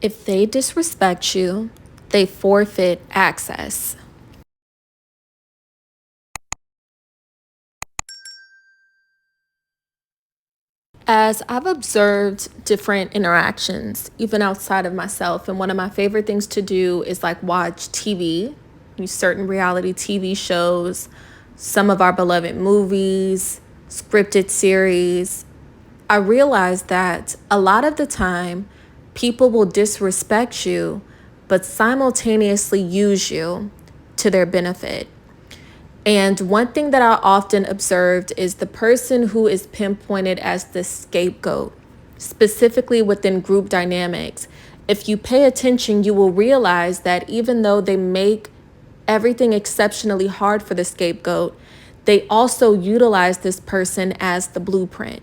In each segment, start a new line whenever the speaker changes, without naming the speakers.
If they disrespect you, they forfeit access. As I've observed different interactions, even outside of myself, and one of my favorite things to do is like watch TV, certain reality TV shows, some of our beloved movies, scripted series. I realized that a lot of the time, people will disrespect you, but simultaneously use you to their benefit. And one thing that I often observed is the person who is pinpointed as the scapegoat, specifically within group dynamics. If you pay attention, you will realize that even though they make everything exceptionally hard for the scapegoat, they also utilize this person as the blueprint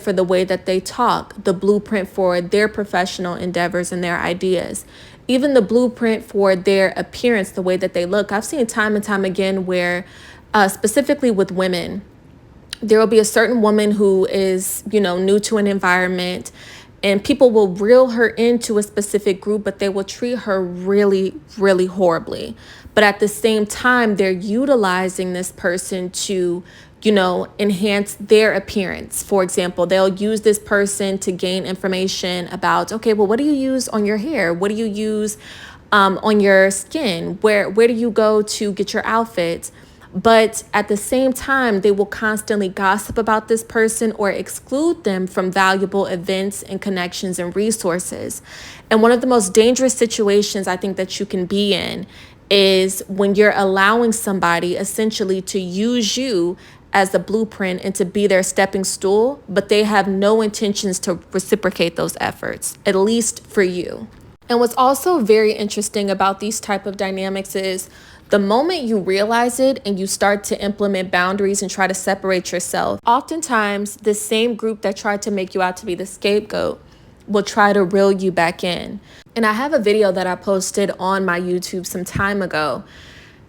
for the way that they talk, the blueprint for their professional endeavors and their ideas, even the blueprint for their appearance, the way that they look. I've seen time and time again where, specifically with women, there will be a certain woman who is, new to an environment, and people will reel her into a specific group, but they will treat her really, really horribly. But at the same time, they're utilizing this person to, enhance their appearance. For example, they'll use this person to gain information about, okay, well, what do you use on your hair? What do you use on your skin? Where do you go to get your outfits? But at the same time, they will constantly gossip about this person or exclude them from valuable events and connections and resources. And one of the most dangerous situations I think that you can be in is when you're allowing somebody essentially to use you as the blueprint and to be their stepping stool, but they have no intentions to reciprocate those efforts, at least for you. And what's also very interesting about these type of dynamics is the moment you realize it and you start to implement boundaries and try to separate yourself, oftentimes the same group that tried to make you out to be the scapegoat will try to reel you back in. And I have a video that I posted on my YouTube some time ago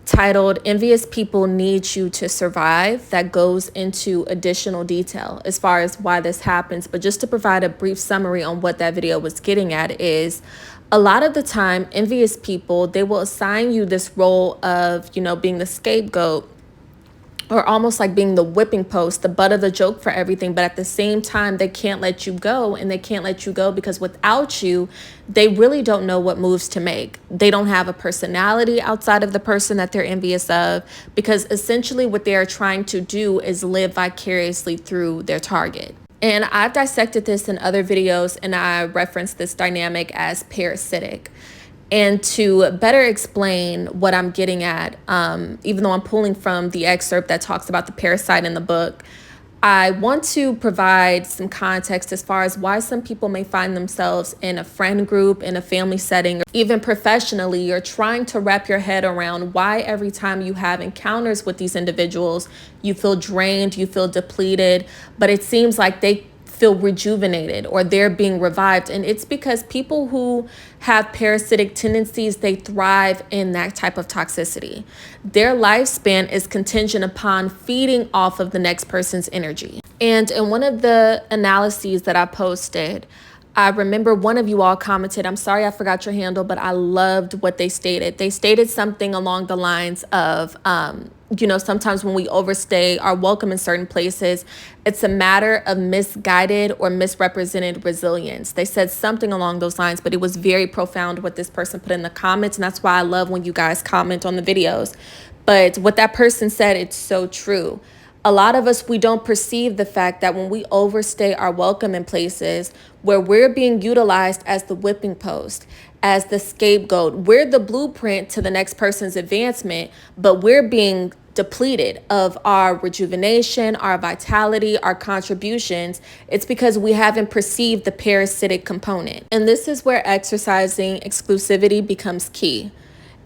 titled "Envious People Need You to Survive," that goes into additional detail as far as why this happens. But just to provide a brief summary on what that video was getting at is, a lot of the time, envious people, they will assign you this role of, being the scapegoat, or almost like being the whipping post, the butt of the joke for everything. But at the same time, they can't let you go. And they can't let you go because without you, they really don't know what moves to make. They don't have a personality outside of the person that they're envious of, because essentially what they are trying to do is live vicariously through their target. And I've dissected this in other videos, and I referenced this dynamic as parasitic. And to better explain what I'm getting at, even though I'm pulling from the excerpt that talks about the parasite in the book, I want to provide some context as far as why some people may find themselves in a friend group, in a family setting, or even professionally. You're trying to wrap your head around why every time you have encounters with these individuals, you feel drained, you feel depleted, but it seems like they feel rejuvenated or they're being revived. And it's because people who have parasitic tendencies, they thrive in that type of toxicity. Their lifespan is contingent upon feeding off of the next person's energy. And in one of the analyses that I posted, I remember one of you all commented, I'm sorry I forgot your handle, but I loved what they stated. They stated something along the lines of, sometimes when we overstay our welcome in certain places, it's a matter of misguided or misrepresented resilience. They said something along those lines, but it was very profound what this person put in the comments. And that's why I love when you guys comment on the videos. But what that person said, it's so true. A lot of us, we don't perceive the fact that when we overstay our welcome in places where we're being utilized as the whipping post, as the scapegoat, we're the blueprint to the next person's advancement, but we're being depleted of our rejuvenation, our vitality, our contributions. It's because we haven't perceived the parasitic component. And this is where exercising exclusivity becomes key.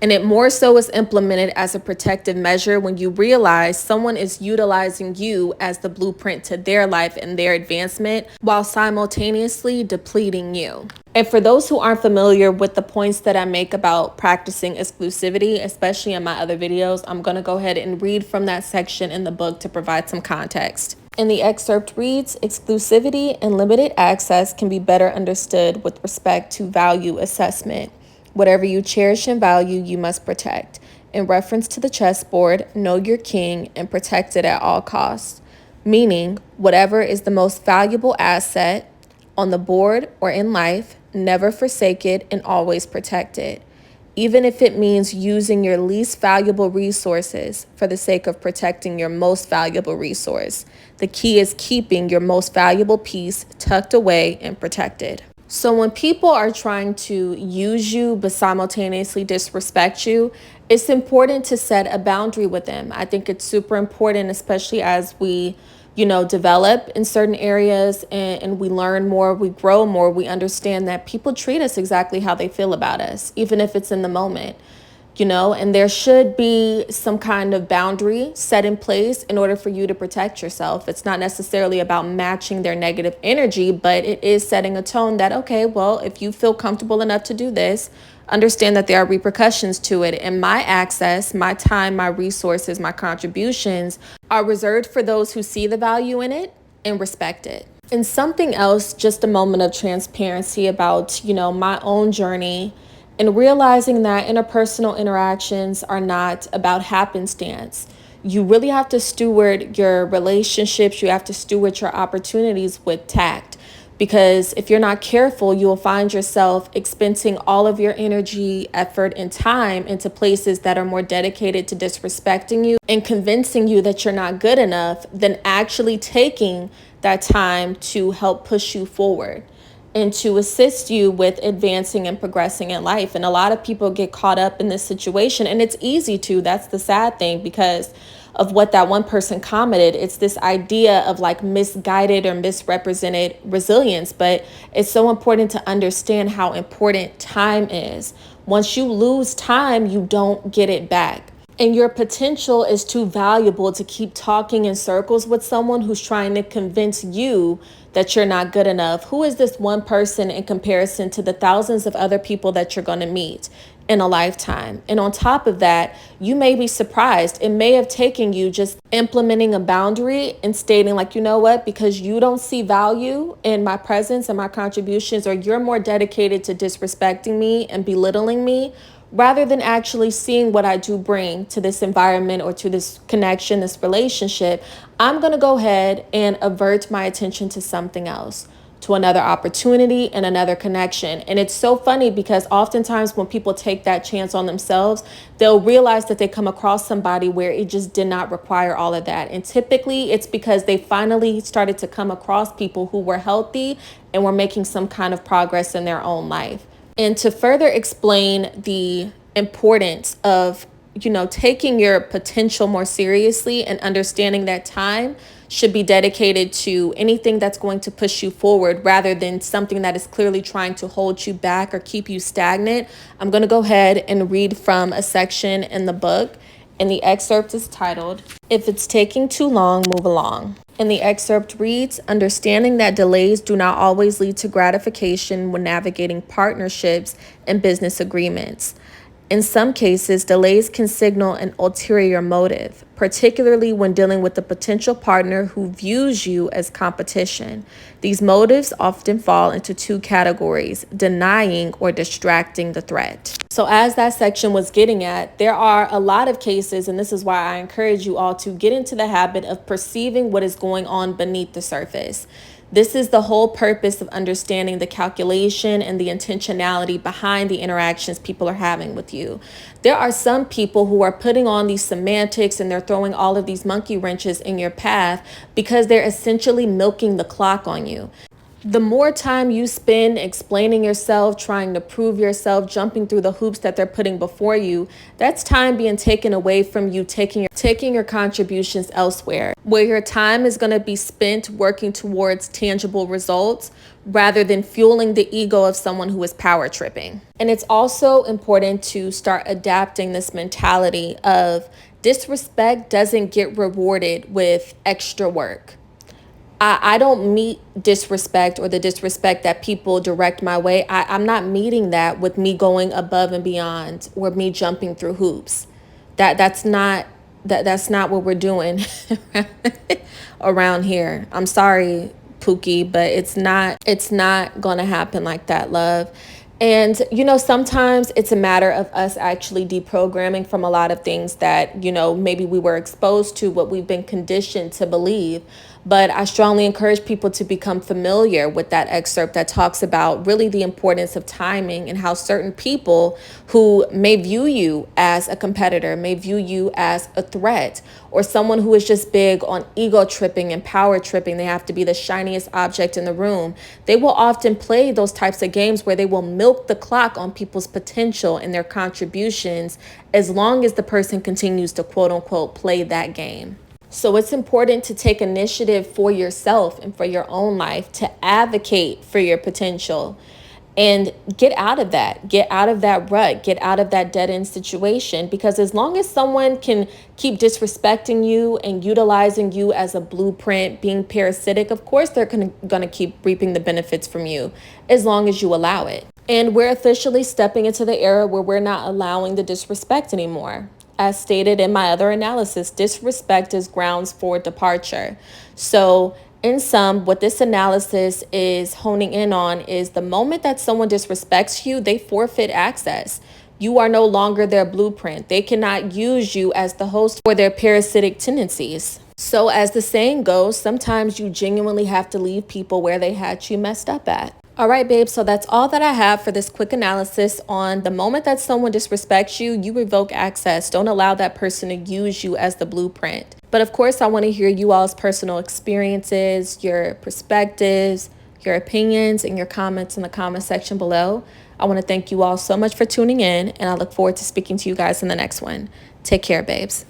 And it more so is implemented as a protective measure when you realize someone is utilizing you as the blueprint to their life and their advancement while simultaneously depleting you. And for those who aren't familiar with the points that I make about practicing exclusivity, especially in my other videos, I'm going to go ahead and read from that section in the book to provide some context. And the excerpt reads, exclusivity and limited access can be better understood with respect to value assessment. Whatever you cherish and value, you must protect. In reference to the chessboard, know your king and protect it at all costs. Meaning, whatever is the most valuable asset on the board or in life, never forsake it and always protect it, even if it means using your least valuable resources for the sake of protecting your most valuable resource. The key is keeping your most valuable piece tucked away and protected. So when people are trying to use you but simultaneously disrespect you, it's important to set a boundary with them. I think it's super important, especially as we develop in certain areas and we learn more, we grow more, we understand that people treat us exactly how they feel about us, even if it's in the moment. And there should be some kind of boundary set in place in order for you to protect yourself. It's not necessarily about matching their negative energy, but it is setting a tone that, okay, well, if you feel comfortable enough to do this, understand that there are repercussions to it. And my access, my time, my resources, my contributions are reserved for those who see the value in it and respect it. And something else, just a moment of transparency about, my own journey and realizing that interpersonal interactions are not about happenstance. You really have to steward your relationships. You have to steward your opportunities with tact. Because if you're not careful, you will find yourself expending all of your energy, effort, and time into places that are more dedicated to disrespecting you and convincing you that you're not good enough than actually taking that time to help push you forward and to assist you with advancing and progressing in life. And a lot of people get caught up in this situation, and it's easy to. That's the sad thing, because of what that one person commented. It's this idea of like misguided or misrepresented resilience, but it's so important to understand how important time is. Once you lose time, you don't get it back. And your potential is too valuable to keep talking in circles with someone who's trying to convince you that you're not good enough. Who is this one person in comparison to the thousands of other people that you're going to meet in a lifetime? And on top of that, you may be surprised. It may have taken you just implementing a boundary and stating like, you know what, because you don't see value in my presence and my contributions, or you're more dedicated to disrespecting me and belittling me, rather than actually seeing what I do bring to this environment or to this connection, this relationship, I'm going to go ahead and avert my attention to something else, to another opportunity and another connection. And it's so funny because oftentimes when people take that chance on themselves, they'll realize that they come across somebody where it just did not require all of that. And typically it's because they finally started to come across people who were healthy and were making some kind of progress in their own life. And to further explain the importance of, taking your potential more seriously and understanding that time should be dedicated to anything that's going to push you forward rather than something that is clearly trying to hold you back or keep you stagnant, I'm going to go ahead and read from a section in the book. And the excerpt is titled, "If It's Taking Too Long, Move Along." And the excerpt reads, understanding that delays do not always lead to gratification when navigating partnerships and business agreements. In some cases, delays can signal an ulterior motive, particularly when dealing with a potential partner who views you as competition. These motives often fall into two categories: denying or distracting the threat. So as that section was getting at, there are a lot of cases, and this is why I encourage you all to get into the habit of perceiving what is going on beneath the surface. This is the whole purpose of understanding the calculation and the intentionality behind the interactions people are having with you. There are some people who are putting on these semantics and they're throwing all of these monkey wrenches in your path because they're essentially milking the clock on you. The more time you spend explaining yourself, trying to prove yourself, jumping through the hoops that they're putting before you, that's time being taken away from you, taking your contributions elsewhere, where your time is going to be spent working towards tangible results rather than fueling the ego of someone who is power tripping. And it's also important to start adapting this mentality of disrespect doesn't get rewarded with extra work. I don't meet disrespect or the disrespect that people direct my way. I'm not meeting that with me going above and beyond or me jumping through hoops. That's not what we're doing around here. I'm sorry, Pookie, but it's not going to happen like that, love. And, sometimes it's a matter of us actually deprogramming from a lot of things that, maybe we were exposed to, what we've been conditioned to believe. But I strongly encourage people to become familiar with that excerpt that talks about really the importance of timing and how certain people who may view you as a competitor, may view you as a threat, or someone who is just big on ego tripping and power tripping. They have to be the shiniest object in the room. They will often play those types of games where they will milk the clock on people's potential and their contributions as long as the person continues to quote unquote play that game. So it's important to take initiative for yourself and for your own life to advocate for your potential and get out of that. Get out of that rut. Get out of that dead end situation. Because as long as someone can keep disrespecting you and utilizing you as a blueprint, being parasitic, of course they're going to keep reaping the benefits from you as long as you allow it. And we're officially stepping into the era where we're not allowing the disrespect anymore. As stated in my other analysis, disrespect is grounds for departure. So in sum, what this analysis is honing in on is the moment that someone disrespects you, they forfeit access. You are no longer their blueprint. They cannot use you as the host for their parasitic tendencies. So as the saying goes, sometimes you genuinely have to leave people where they had you messed up at. All right, babe, so that's all that I have for this quick analysis on the moment that someone disrespects you, you revoke access. Don't allow that person to use you as the blueprint. But of course, I want to hear you all's personal experiences, your perspectives, your opinions, and your comments in the comment section below. I want to thank you all so much for tuning in, and I look forward to speaking to you guys in the next one. Take care, babes.